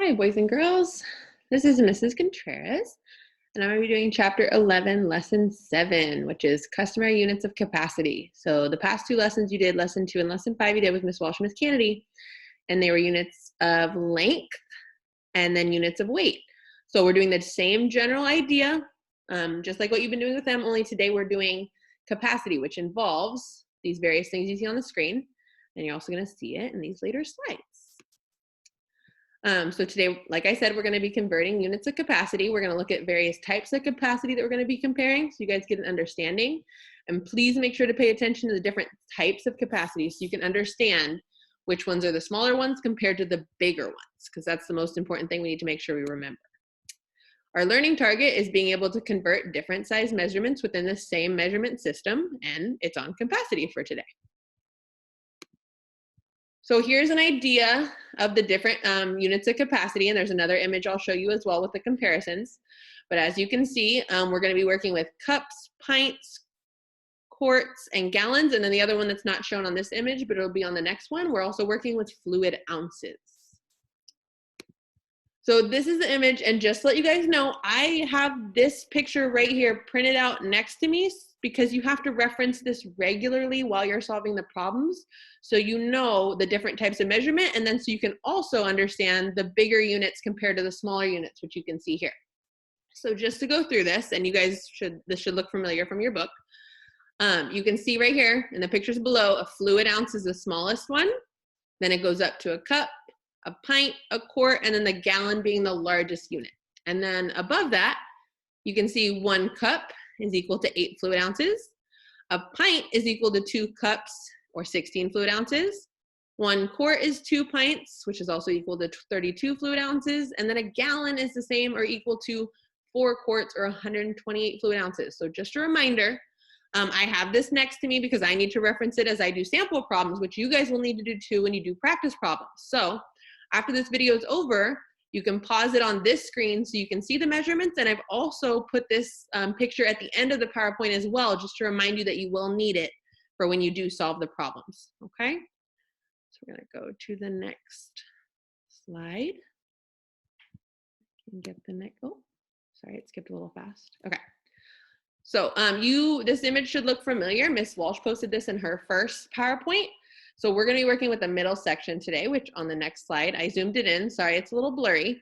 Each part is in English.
Hi, boys and girls. This is Mrs. Contreras, and I'm going to be doing Chapter 11, Lesson 7, which is Customary Units of Capacity. So the past two lessons you did, Lesson 2 and Lesson 5 you did with Miss Walsh and Miss Kennedy, and they were units of length and then units of weight. So we're doing the same general idea, just like what you've been doing with them, only today we're doing capacity, which involves these various things you see on the screen, and you're also going to see it in these later slides. So today, like I said, we're going to be converting units of capacity. We're going to look at various types of capacity that we're going to be comparing so you guys get an understanding. And please make sure to pay attention to the different types of capacity so you can understand which ones are the smaller ones compared to the bigger ones, because that's the most important thing we need to make sure we remember. Our learning target is being able to convert different size measurements within the same measurement system, and it's on capacity for today. So here's an idea of the different units of capacity, and there's another image I'll show you as well with the comparisons. But as you can see, we're going to be working with cups, pints, quarts, and gallons, and then the other one that's not shown on this image, but it'll be on the next one, we're also working with fluid ounces. So this is the image, and just to let you guys know, I have this picture right here printed out next to me because you have to reference this regularly while you're solving the problems, so you know the different types of measurement, and then so you can also understand the bigger units compared to the smaller units, which you can see here. So just to go through this, and you guys this should look familiar from your book. You can see right here in the pictures below, a fluid ounce is the smallest one, then it goes up to a cup, a pint, a quart, and then the gallon being the largest unit. And then above that, you can see 1 cup is equal to 8 fluid ounces. A pint is equal to 2 cups, or 16 fluid ounces. 1 quart is 2 pints, which is also equal to 32 fluid ounces. And then a gallon is the same or equal to 4 quarts, or 128 fluid ounces. So just a reminder, I have this next to me because I need to reference it as I do sample problems, which you guys will need to do too when you do practice problems. So after this video is over, you can pause it on this screen so you can see the measurements, and I've also put this picture at the end of the PowerPoint as well, just to remind you that you will need it for when you do solve the problems, okay? So we're gonna go to the next slide. And get the next, oh, sorry, it skipped a little fast. Okay. So this image should look familiar. Miss Walsh posted this in her first PowerPoint. So we're going to be working with the middle section today, which on the next slide, I zoomed it in. Sorry, it's a little blurry.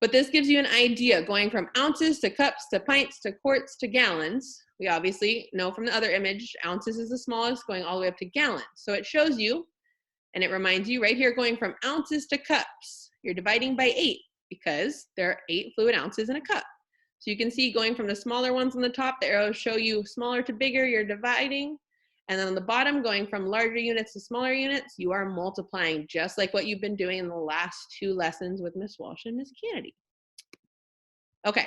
But this gives you an idea going from ounces to cups to pints to quarts to gallons. We obviously know from the other image, ounces is the smallest, going all the way up to gallons. So it shows you, and it reminds you right here, going from ounces to cups, you're dividing by 8 because there are 8 fluid ounces in a cup. So you can see going from the smaller ones on the top, the arrows show you smaller to bigger, you're dividing. And then on the bottom, going from larger units to smaller units, you are multiplying, just like what you've been doing in the last 2 lessons with Miss Walsh and Miss Kennedy. Okay,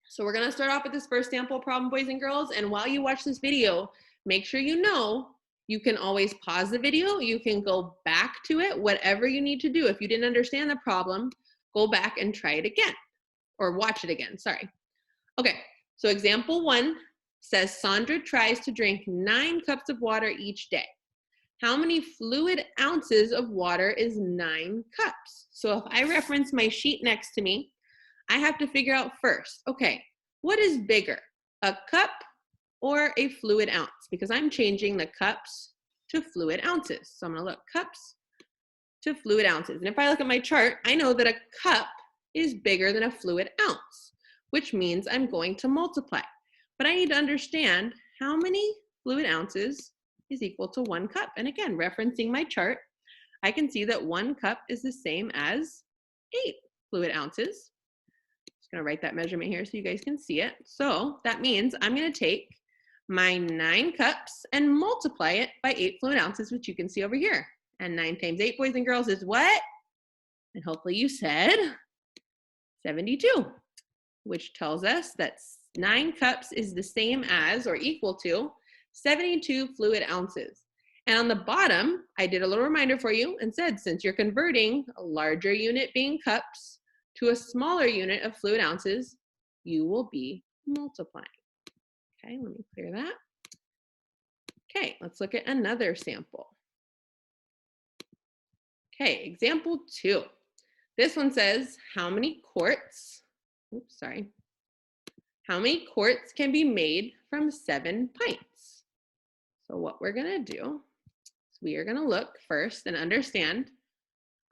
so we're gonna start off with this first sample problem, boys and girls. And while you watch this video, make sure you know you can always pause the video. You can go back to it, whatever you need to do. If you didn't understand the problem, go back and try it again, or watch it again, sorry. Okay, so example 1 says Sandra tries to drink 9 cups of water each day. How many fluid ounces of water is 9 cups? So if I reference my sheet next to me, I have to figure out first, okay, what is bigger, a cup or a fluid ounce? Because I'm changing the cups to fluid ounces. So I'm gonna look cups to fluid ounces. And if I look at my chart, I know that a cup is bigger than a fluid ounce, which means I'm going to multiply. But I need to understand how many fluid ounces is equal to 1 cup. And again, referencing my chart, I can see that 1 cup is the same as 8 fluid ounces. Just gonna write that measurement here so you guys can see it. So that means I'm gonna take my 9 cups and multiply it by 8 fluid ounces, which you can see over here. And 9 times 8, boys and girls, is what? And hopefully you said 72, which tells us that 9 cups is the same as or equal to 72 fluid ounces. And on the bottom, I did a little reminder for you and said, since you're converting a larger unit being cups to a smaller unit of fluid ounces, you will be multiplying. Okay, let me clear that. Okay, let's look at another sample. Okay, example 2. This one says, how many quarts, oops, sorry. How many quarts can be made from 7 pints? So what we're gonna do is we are gonna look first and understand,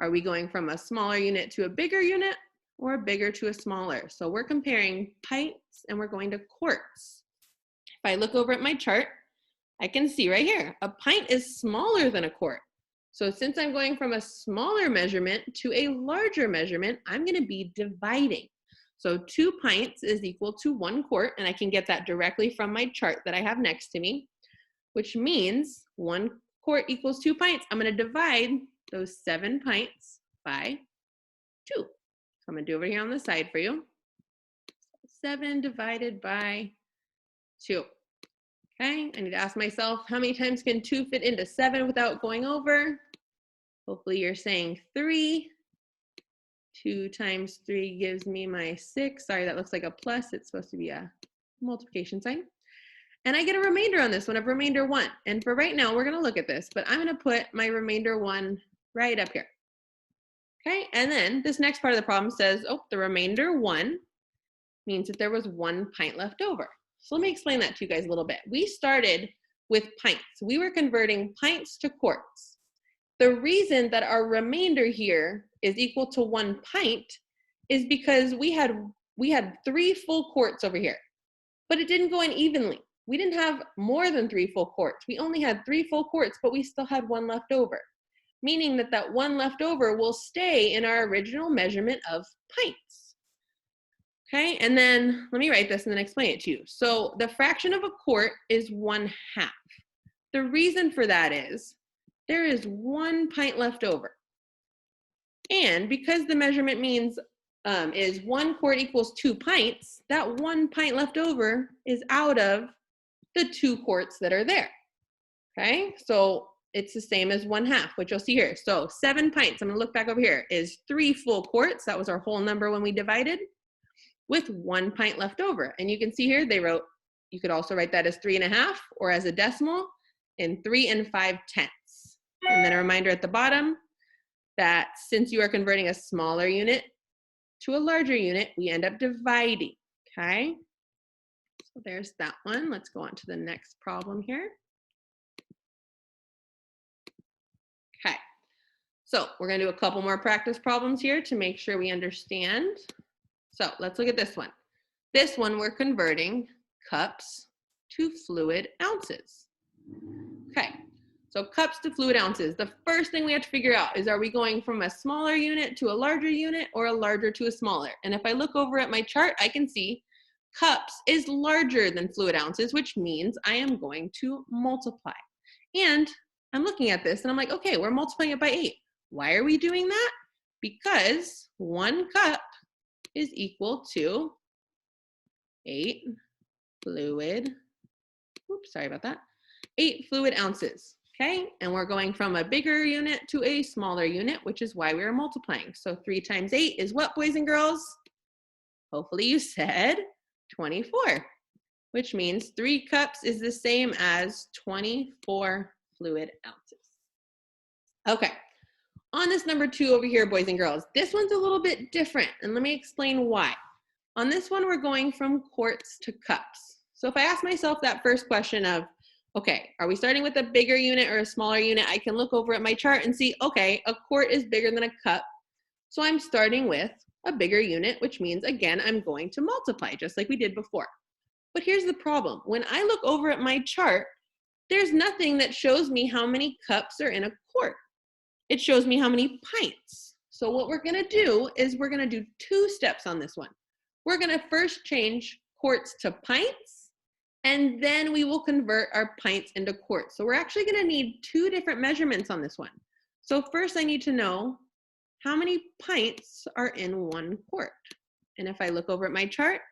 are we going from a smaller unit to a bigger unit or a bigger to a smaller? So we're comparing pints and we're going to quarts. If I look over at my chart, I can see right here, a pint is smaller than a quart. So since I'm going from a smaller measurement to a larger measurement, I'm gonna be dividing. So 2 pints is equal to 1 quart, and I can get that directly from my chart that I have next to me, which means 1 quart equals 2 pints. I'm gonna divide those 7 pints by 2. So I'm gonna do over here on the side for you. 7 divided by 2. Okay, I need to ask myself, how many times can 2 fit into 7 without going over? Hopefully you're saying 3. 2 times 3 gives me my 6. Sorry, that looks like a plus. It's supposed to be a multiplication sign. And I get a remainder on this one of remainder 1. And for right now, we're gonna look at this, but I'm gonna put my remainder 1 right up here. Okay, and then this next part of the problem says, oh, the remainder 1 means that there was 1 pint left over. So let me explain that to you guys a little bit. We started with pints. We were converting pints to quarts. The reason that our remainder here is equal to 1 pint is because we had 3 full quarts over here, but it didn't go in evenly. We didn't have more than 3 full quarts. We only had 3 full quarts, but we still had 1 left over, meaning that that 1 left over will stay in our original measurement of pints. Okay, and then let me write this and then explain it to you. So the fraction of a quart is 1/2. The reason for that is there is 1 pint left over. And because the measurement means is 1 quart equals 2 pints, that 1 pint left over is out of the 2 quarts that are there. Okay, so it's the same as 1/2, which you'll see here. So 7 pints, I'm gonna look back over here, is 3 full quarts. That was our whole number when we divided, with 1 pint left over. And you can see here, they wrote, you could also write that as 3.5 or as a decimal in 3 5/10. And then a reminder at the bottom that since you are converting a smaller unit to a larger unit, we end up dividing, okay? So there's that one. Let's go on to the next problem here. Okay, so we're gonna do a couple more practice problems here to make sure we understand. So let's look at this one. This one, we're converting cups to fluid ounces. Okay, so cups to fluid ounces. The first thing we have to figure out is, are we going from a smaller unit to a larger unit or a larger to a smaller? And if I look over at my chart, I can see cups is larger than fluid ounces, which means I am going to multiply. And I'm looking at this and I'm like, okay, we're multiplying it by 8. Why are we doing that? Because 1 cup is equal to 8 fluid, oops, sorry about that, 8 fluid ounces, okay? And we're going from a bigger unit to a smaller unit, which is why we are multiplying. So 3 times 8 is what, boys and girls? Hopefully you said 24, which means 3 cups is the same as 24 fluid ounces. Okay. On this number 2 over here, boys and girls, this one's a little bit different, and let me explain why. On this one, we're going from quarts to cups. So if I ask myself that first question of, okay, are we starting with a bigger unit or a smaller unit? I can look over at my chart and see, okay, a quart is bigger than a cup. So I'm starting with a bigger unit, which means, again, I'm going to multiply, just like we did before. But here's the problem. When I look over at my chart, there's nothing that shows me how many cups are in a quart. It shows me how many pints. So what we're gonna do is we're gonna do 2 steps on this one. We're gonna first change quarts to pints, and then we will convert our pints into quarts. So we're actually gonna need 2 different measurements on this one. So first I need to know how many pints are in 1 quart. And if I look over at my chart,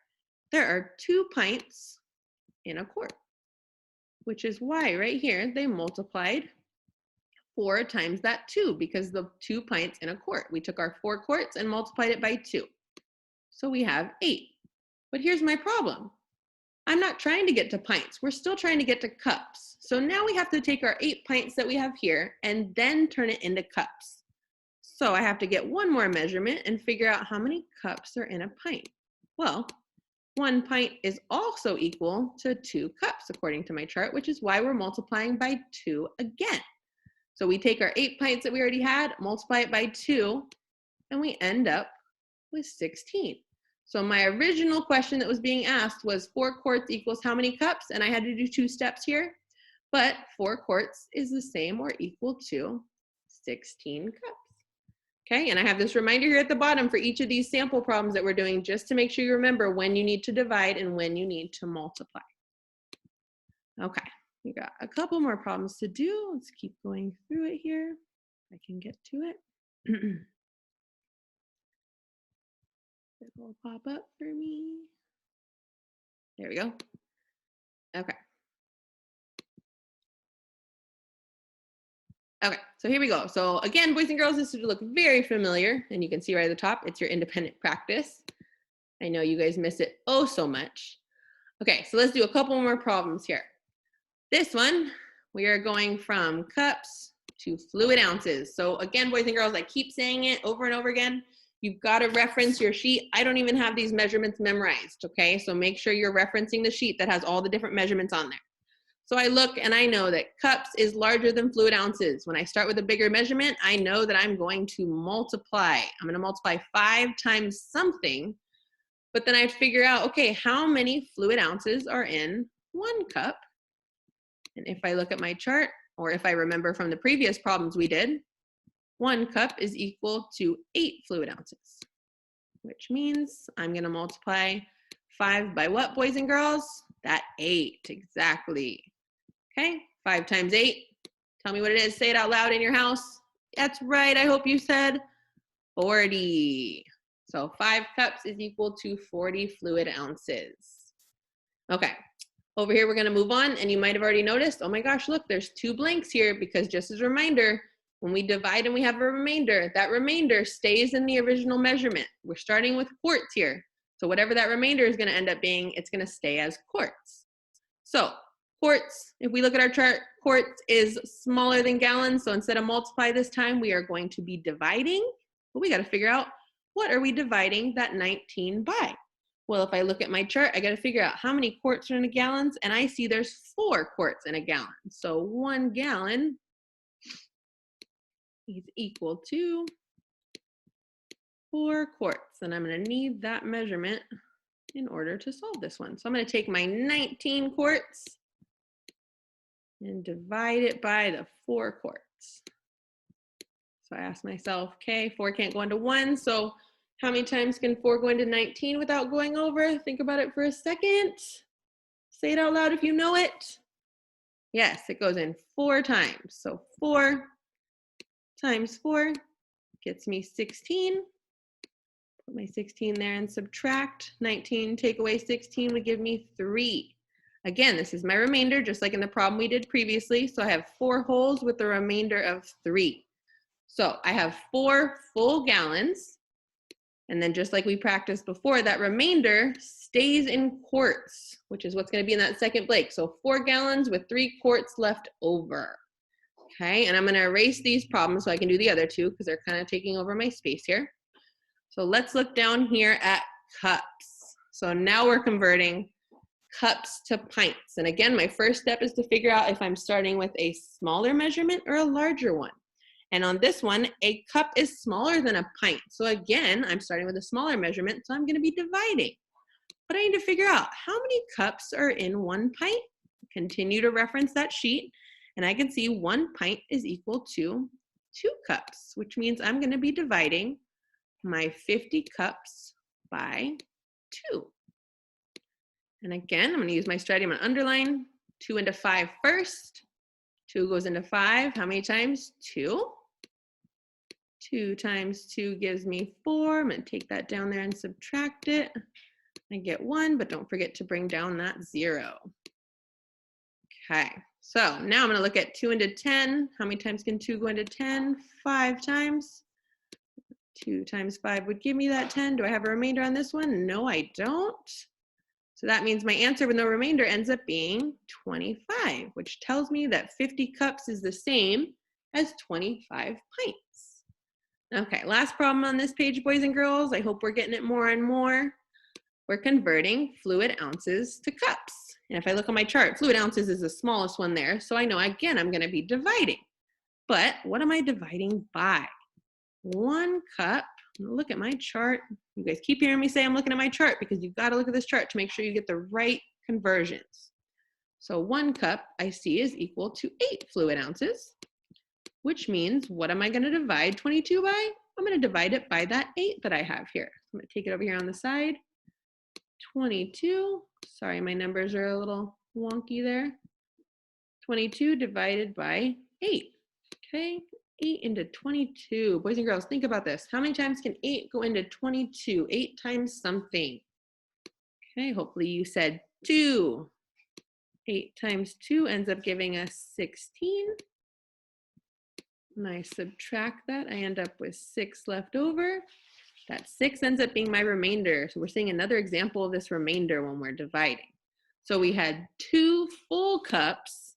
there are 2 pints in a quart, which is why right here they multiplied 4 times that 2, because the 2 pints in a quart. We took our 4 quarts and multiplied it by 2. So we have 8. But here's my problem. I'm not trying to get to pints. We're still trying to get to cups. So now we have to take our 8 pints that we have here and then turn it into cups. So I have to get one more measurement and figure out how many cups are in a pint. Well, 1 pint is also equal to 2 cups according to my chart, which is why we're multiplying by 2 again. So we take our 8 pints that we already had, multiply it by 2, and we end up with 16. So my original question that was being asked was 4 quarts equals how many cups? And I had to do 2 steps here, but 4 quarts is the same or equal to 16 cups. Okay, and I have this reminder here at the bottom for each of these sample problems that we're doing, just to make sure you remember when you need to divide and when you need to multiply. Okay, we got a couple more problems to do. Let's keep going through it here. If I can get to it. It will pop up for me. There we go. Okay. Okay, so here we go. So again, boys and girls, this should look very familiar, and you can see right at the top, it's your independent practice. I know you guys miss it oh so much. Okay, so let's do a couple more problems here. This one, we are going from cups to fluid ounces. So again, boys and girls, I keep saying it over and over again. You've got to reference your sheet. I don't even have these measurements memorized, okay? So make sure you're referencing the sheet that has all the different measurements on there. So I look and I know that cups is larger than fluid ounces. When I start with a bigger measurement, I know that I'm going to multiply. I'm going to multiply 5 times something, but then I figure out, okay, how many fluid ounces are in 1 cup? And if I look at my chart, or if I remember from the previous problems we did, 1 cup is equal to 8 fluid ounces, which means I'm going to multiply 5 by what, boys and girls? That 8, exactly. Okay, 5 times 8. Tell me what it is. Say it out loud in your house. That's right. I hope you said 40. So 5 cups is equal to 40 fluid ounces. Okay, over here we're going to move on, and you might have already noticed, oh my gosh, look, there's 2 blanks here, because just as a reminder, when we divide and we have a remainder, that remainder stays in the original measurement. We're starting with quarts here. So whatever that remainder is going to end up being, it's going to stay as quarts. So quarts, if we look at our chart, quarts is smaller than gallons. So instead of multiply this time, we are going to be dividing. But we got to figure out, what are we dividing that 19 by? Well, if I look at my chart, I got to figure out how many quarts are in a gallon, and I see there's 4 quarts in a gallon. So 1 gallon is equal to 4 quarts, and I'm going to need that measurement in order to solve this one. So I'm going to take my 19 quarts and divide it by the 4 quarts. So I ask myself, okay, 4 can't go into 1, so how many times can 4 go into 19 without going over? Think about it for a second. Say it out loud if you know it. Yes, it goes in 4 times. So 4 times 4 gets me 16. Put my 16 there and subtract. 19 take away 16 would give me 3. Again, this is my remainder, just like in the problem we did previously. So I have 4 wholes with a remainder of 3. So I have 4 full gallons. And then just like we practiced before, that remainder stays in quarts, which is what's going to be in that second blank. So 4 gallons with 3 quarts left over. Okay, and I'm going to erase these problems so I can do the other 2 because they're kind of taking over my space here. So let's look down here at cups. So now we're converting cups to pints. And again, my first step is to figure out if I'm starting with a smaller measurement or a larger one. And on this one, a cup is smaller than a pint. So again, I'm starting with a smaller measurement, so I'm going to be dividing. But I need to figure out how many cups are in 1 pint. Continue to reference that sheet, and I can see 1 pint is equal to 2 cups, which means I'm going to be dividing my 50 cups by 2. And again, I'm going to use my strategy. I'm going to underline 2 into 5 first. 2 goes into 5. How many times? 2. 2 times 2 gives me 4. I'm going to take that down there and subtract it. I get 1, but don't forget to bring down that 0. Okay, so now I'm going to look at 2 into 10. How many times can 2 go into 10? 5 times. 2 times 5 would give me that 10. Do I have a remainder on this one? No, I don't. So that means my answer with no remainder ends up being 25, which tells me that 50 cups is the same as 25 pints. Okay, last problem on this page, boys and girls. I hope we're getting it more and more. We're converting fluid ounces to cups. And if I look on my chart, fluid ounces is the smallest one there. So I know, again, I'm gonna be dividing. But what am I dividing by? 1 cup. Look at my chart. You guys keep hearing me say I'm looking at my chart because you've got to look at this chart to make sure you get the right conversions. So 1 cup I see is equal to 8 fluid ounces, which means what am I going to divide 22 by? I'm going to divide it by that 8 that I have here. I'm going to take it over here on the side. 22, sorry, my numbers are a little wonky there. 22 divided by 8, okay? 8 into 22. Boys and girls, think about this. How many times can 8 go into 22? 8 times something. Okay, hopefully you said 2. 8 times 2 ends up giving us 16. When I subtract that, I end up with 6 left over. That 6 ends up being my remainder. So we're seeing another example of this remainder when we're dividing. So we had 2 full cups,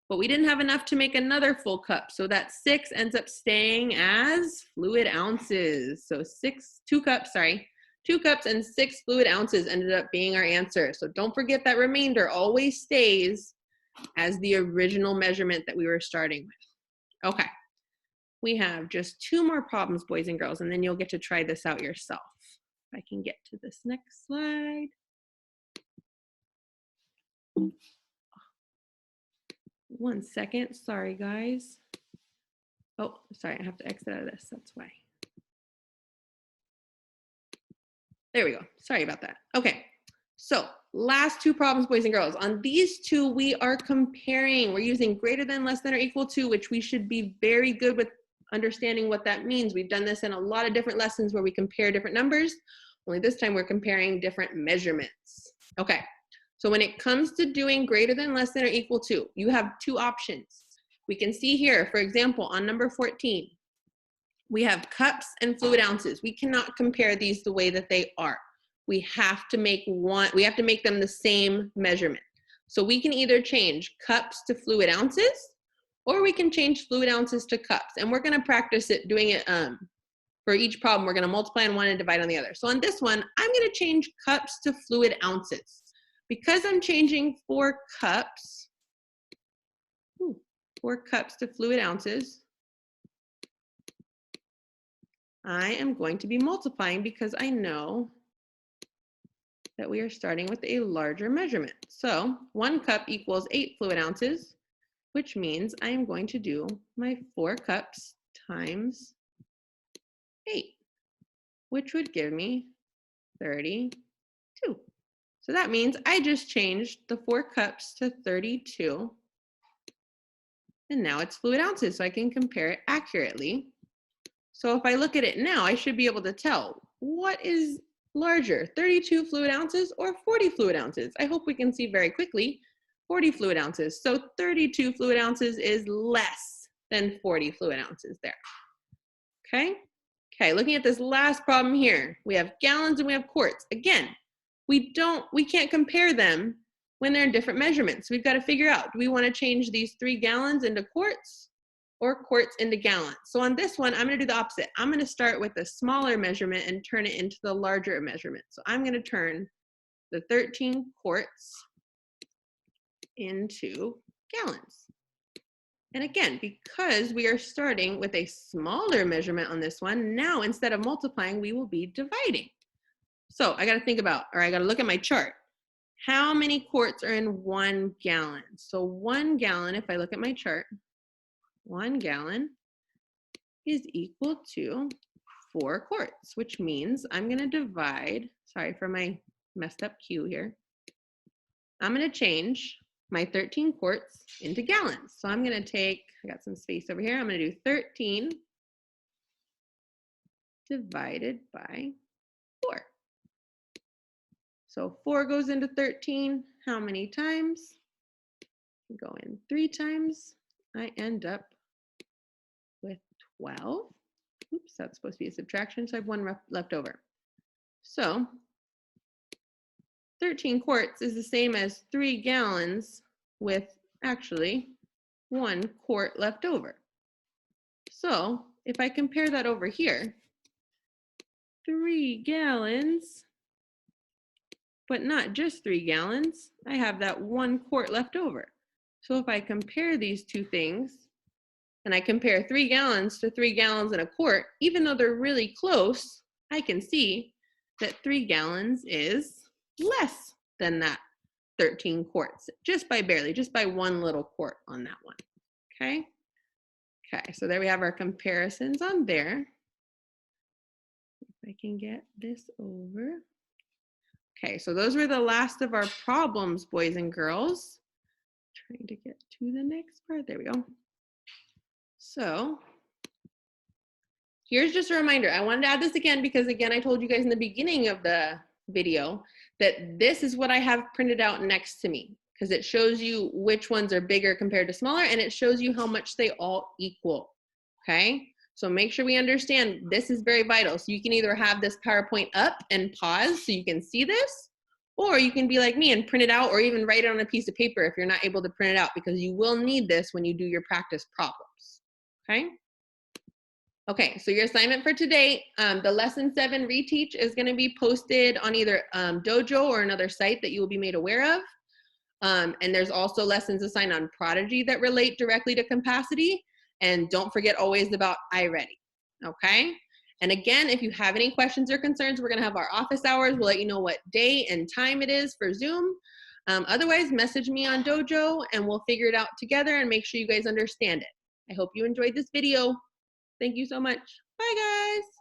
but we didn't have enough to make another full cup. So that 6 ends up staying as fluid ounces. So 2 cups and 6 fluid ounces ended up being our answer. So don't forget that remainder always stays as the original measurement that we were starting with. Okay, we have just 2 more problems, boys and girls, and then you'll get to try this out yourself. If I can get to this next slide. 1 second, sorry guys. Oh, sorry, I have to exit out of this, that's why. There we go, sorry about that. Okay, so last 2 problems, boys and girls. On these 2, we are comparing. We're using greater than, less than, or equal to, which we should be very good with understanding what that means. We've done this in a lot of different lessons where we compare different numbers. Only this time we're comparing different measurements. Okay, so when it comes to doing greater than, less than, or equal to, you have 2 options. We can see here, for example, on number 14, we have cups and fluid ounces. We cannot compare these the way that they are. We have to make them the same measurement. So we can either change cups to fluid ounces, or we can change fluid ounces to cups. And we're gonna practice it doing it for each problem. We're gonna multiply on one and divide on the other. So on this one, I'm gonna change cups to fluid ounces. Because I'm changing 4 cups, 4 cups to fluid ounces, I am going to be multiplying because I know that we are starting with a larger measurement. So 1 cup equals 8 fluid ounces, which means I am going to do my 4 cups times 8, which would give me 32. So that means I just changed the 4 cups to 32, and now it's fluid ounces, so I can compare it accurately. So if I look at it now, I should be able to tell what is larger, 32 fluid ounces or 40 fluid ounces. I hope we can see very quickly 40 fluid ounces. So 32 fluid ounces is less than 40 fluid ounces there. Okay? Okay, looking at this last problem here, we have gallons and we have quarts. Again, we can't compare them when they're in different measurements. We've got to figure out, do we want to change these 3 gallons into quarts or quarts into gallons? So on this one, I'm going to do the opposite. I'm going to start with a smaller measurement and turn it into the larger measurement. So I'm going to turn the 13 quarts into gallons. And again, because we are starting with a smaller measurement on this one, now instead of multiplying, we will be dividing. So I got to think about, or I got to look at my chart. How many quarts are in 1 gallon? So 1 gallon, if I look at my chart, 1 gallon is equal to 4 quarts, which means I'm going to divide, sorry for my messed up cue here. I'm going to change my 13 quarts into gallons. So I'm going to take, I got some space over here, I'm going to do 13 divided by 4. So 4 goes into 13, how many times? Go in 3 times. I end up with 12. Oops, that's supposed to be a subtraction, so I have 1 left over. So 13 quarts is the same as 3 gallons with actually 1 quart left over. So if I compare that over here, 3 gallons, but not just 3 gallons, I have that 1 quart left over. So if I compare these two things, and I compare 3 gallons to 3 gallons and a quart, even though they're really close, I can see that 3 gallons is less than that 13 quarts, just by barely, just by 1 little quart on that one, okay? Okay, so there we have our comparisons on there. If I can get this over. Okay, so those were the last of our problems, boys and girls. Trying to get to the next part, there we go. So here's just a reminder. I wanted to add this again because again, I told you guys in the beginning of the video that this is what I have printed out next to me because it shows you which ones are bigger compared to smaller and it shows you how much they all equal, okay? So make sure we understand this is very vital. So you can either have this PowerPoint up and pause so you can see this, or you can be like me and print it out or even write it on a piece of paper if you're not able to print it out because you will need this when you do your practice problems, okay? Okay, so your assignment for today, the lesson 7 reteach is gonna be posted on either Dojo or another site that you will be made aware of. And there's also lessons assigned on Prodigy that relate directly to capacity. And don't forget always about iReady, okay? And again, if you have any questions or concerns, we're gonna have our office hours. We'll let you know what day and time it is for Zoom. Otherwise, message me on Dojo and we'll figure it out together and make sure you guys understand it. I hope you enjoyed this video. Thank you so much. Bye, guys.